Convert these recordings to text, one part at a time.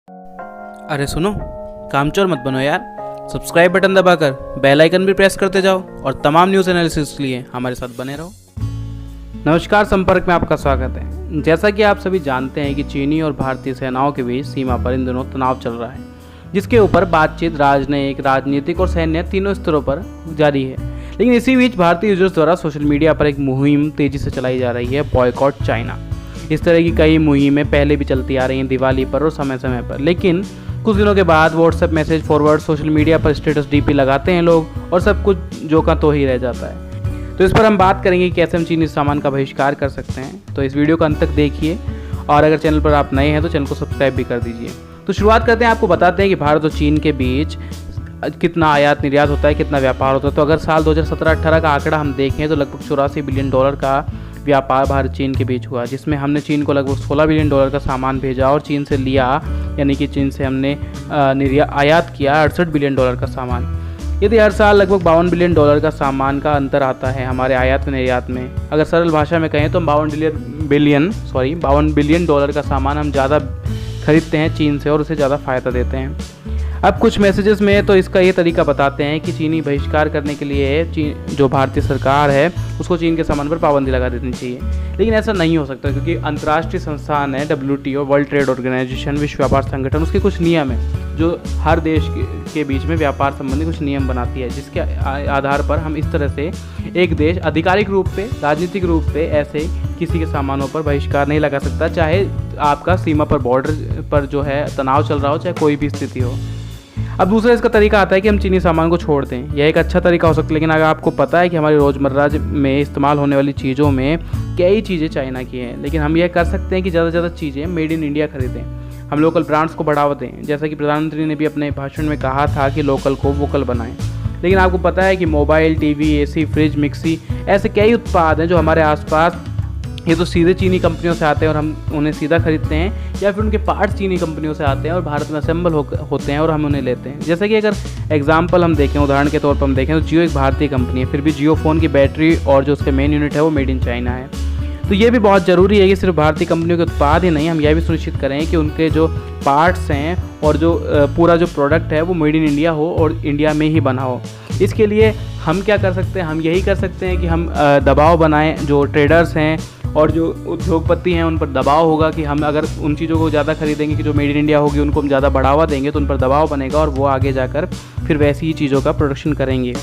अरे सुनो, कामचोर मत बनो यार। सब्सक्राइब बटन दबाकर बेल आइकन भी प्रेस करते जाओ और तमाम न्यूज़ एनालिसिस के लिए हमारे साथ बने रहो। नमस्कार, संपर्क में आपका स्वागत है। जैसा कि आप सभी जानते हैं कि चीनी और भारतीय सेनाओं के बीच सीमा पर इन दिनों तनाव चल रहा है, जिसके ऊपर बातचीत राजनयिक, राजनीतिक और सैन्य तीनों स्तरों पर जारी है। लेकिन इसी बीच भारतीय यूजर्स द्वारा सोशल मीडिया पर एक मुहिम तेजी से चलाई जा रही है, बॉयकॉट चाइना। इस तरह की कई मुहिमें पहले भी चलती आ रही हैं दिवाली पर और समय समय पर, लेकिन कुछ दिनों के बाद WhatsApp message forward, social media पर स्टेटस डीपी लगाते हैं लोग और सब कुछ जो का तो ही रह जाता है। तो इस पर हम बात करेंगे कि कैसे हम चीनी सामान का बहिष्कार कर सकते हैं। तो इस वीडियो को अंत तक देखिए और अगर चैनल पर आप नए हैं तो चैनल को सब्सक्राइब भी कर दीजिए। तो शुरुआत करते हैं, आपको बताते हैं कि भारत और चीन के बीच कितना आयात निर्यात होता है, कितना व्यापार होता है। तो अगर साल 2017-18 का आंकड़ा हम देखें तो लगभग 84 बिलियन डॉलर का व्यापार भारत चीन के बीच हुआ, जिसमें हमने चीन को लगभग 16 बिलियन डॉलर का सामान भेजा और चीन से लिया, यानी कि चीन से हमने आयात किया 68 बिलियन डॉलर का सामान। यदि हर साल लगभग 52 बिलियन डॉलर का सामान का अंतर आता है हमारे आयात निर्यात में। अगर सरल भाषा में कहें तो 52 बिलियन डॉलर का सामान हम ज़्यादा खरीदते हैं चीन से और उसे ज़्यादा फ़ायदा देते हैं। अब कुछ मैसेजेस में तो इसका ये तरीका बताते हैं कि चीनी बहिष्कार करने के लिए जो भारतीय सरकार है उसको चीन के सामान पर पाबंदी लगा देनी चाहिए। लेकिन ऐसा नहीं हो सकता, क्योंकि अंतर्राष्ट्रीय संस्थान है WTO, वर्ल्ड ट्रेड ऑर्गेनाइजेशन, विश्व व्यापार संगठन, उसके कुछ नियम है जो हर देश के बीच में व्यापार संबंधी कुछ नियम बनाती है, जिसके आधार पर हम इस तरह से एक देश आधिकारिक रूप पे, राजनीतिक रूप पे ऐसे किसी के सामानों पर बहिष्कार नहीं लगा सकता, चाहे आपका सीमा पर बॉर्डर पर जो है तनाव चल रहा हो, चाहे कोई भी स्थिति हो। अब दूसरा इसका तरीका आता है कि हम चीनी सामान को छोड़ दें। यह एक अच्छा तरीका हो सकता है, लेकिन अगर आपको पता है कि हमारी रोज़मर्रा में इस्तेमाल होने वाली चीज़ों में कई चीज़ें चाइना की हैं, लेकिन हम यह कर सकते हैं कि ज़्यादा से ज़्यादा चीज़ें मेड इन इंडिया खरीदें, हम लोकल ब्रांड्स को बढ़ावा दें। जैसा कि प्रधानमंत्री ने भी अपने भाषण में कहा था कि लोकल को वोकल बनाएं। लेकिन आपको पता है कि mobile, TV, AC, fridge, mixie, ऐसे कई उत्पाद हैं जो हमारे आसपास ये तो सीधे चीनी कंपनियों से आते हैं और हम उन्हें सीधा खरीदते हैं, या फिर उनके पार्ट्स चीनी कंपनियों से आते हैं और भारत में असेंबल होते हैं और हम उन्हें लेते हैं। जैसे कि अगर एग्जांपल हम देखें, उदाहरण के तौर पर हम देखें तो जियो एक भारतीय कंपनी है, फिर भी जियो फ़ोन की बैटरी और जो उसका मेन यूनिट है वो मेड इन चाइना है। तो ये भी बहुत ज़रूरी है कि सिर्फ भारतीय कंपनियों के उत्पाद ही नहीं, हम यह भी सुनिश्चित करें कि उनके जो पार्ट्स हैं और जो पूरा जो प्रोडक्ट है वो मेड इन इंडिया हो और इंडिया में ही बना हो। इसके लिए हम क्या कर सकते हैं, हम यही कर सकते हैं कि हम दबाव बनाएं, जो ट्रेडर्स हैं और जो उद्योगपति हैं उन पर दबाव होगा कि हम अगर उन चीज़ों को ज़्यादा खरीदेंगे कि जो मेड इन इंडिया होगी, उनको हम ज़्यादा बढ़ावा देंगे तो उन पर दबाव बनेगा और वो आगे जाकर फिर वैसी ही चीज़ों का प्रोडक्शन करेंगे।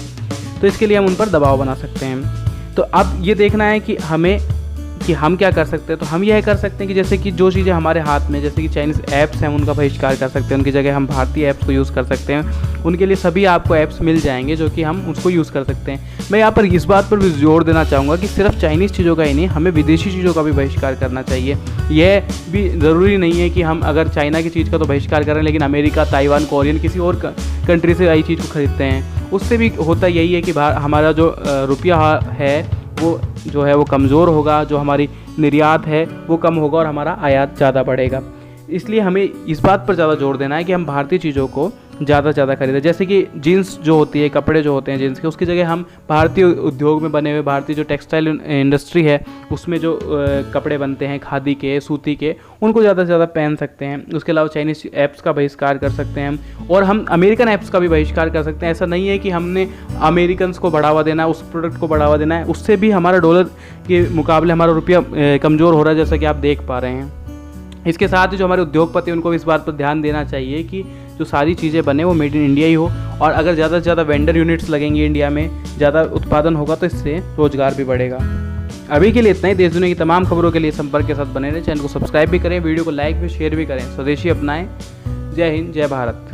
तो इसके लिए हम उन पर दबाव बना सकते हैं। तो अब ये देखना है कि हम क्या कर सकते हैं। तो हम यह कर सकते हैं कि जैसे कि जो चीज़ें हमारे हाथ में, जैसे कि चाइनीज़ ऐप्स हैं, उनका बहिष्कार कर सकते हैं, उनकी जगह हम भारतीय ऐप्स को यूज़ कर सकते हैं। उनके लिए सभी आपको ऐप्स मिल जाएंगे जो कि हम उसको यूज़ कर सकते हैं। मैं यहाँ पर इस बात पर भी जोर देना चाहूँगा कि सिर्फ चाइनीज़ चीज़ों का ही नहीं, हमें विदेशी चीज़ों का भी बहिष्कार करना चाहिए। यह भी ज़रूरी नहीं है कि हम अगर चाइना की चीज़ का तो बहिष्कार करें, लेकिन अमेरिका, ताइवान, कोरियन किसी और कंट्री से आई चीज़ को खरीदते हैं। उससे भी होता यही है कि हमारा जो रुपया है वो जो है वो कमज़ोर होगा, जो हमारी निर्यात है वो कम होगा और हमारा आयात ज़्यादा बढ़ेगा। इसलिए हमें इस बात पर ज़्यादा जोर देना है कि हम भारतीय चीज़ों को ज़्यादा से ज़्यादा खरीदें। जैसे कि जीन्स जो होती है, कपड़े जो होते हैं जीन्स के, उसकी जगह हम भारतीय उद्योग में बने हुए, भारतीय जो टेक्सटाइल इंडस्ट्री है उसमें जो कपड़े बनते हैं खादी के, सूती के, उनको ज़्यादा से ज़्यादा पहन सकते हैं। उसके अलावा चाइनीज़ ऐप्स का बहिष्कार कर सकते हैं और हम अमेरिकन ऐप्स का भी बहिष्कार कर सकते हैं। ऐसा नहीं है कि हमने अमेरिकन्स को बढ़ावा देना है, उस प्रोडक्ट को बढ़ावा देना है, उससे भी हमारा डॉलर के मुकाबले हमारा रुपया कमज़ोर हो रहा है, जैसा कि आप देख पा रहे हैं। इसके साथ ही जो हमारे उद्योगपति हैं उनको इस बात पर ध्यान देना चाहिए कि जो सारी चीज़ें बने वो मेड इन इंडिया ही हो, और अगर ज़्यादा से ज़्यादा वेंडर यूनिट्स लगेंगे इंडिया में, ज़्यादा उत्पादन होगा तो इससे रोज़गार भी बढ़ेगा। अभी के लिए इतना ही। देश दुनिया की तमाम खबरों के लिए संपर्क के साथ बने रहें। चैनल को सब्सक्राइब भी करें, वीडियो को लाइक भी, शेयर भी करें। स्वदेशी अपनाएं। जय हिंद, जय भारत।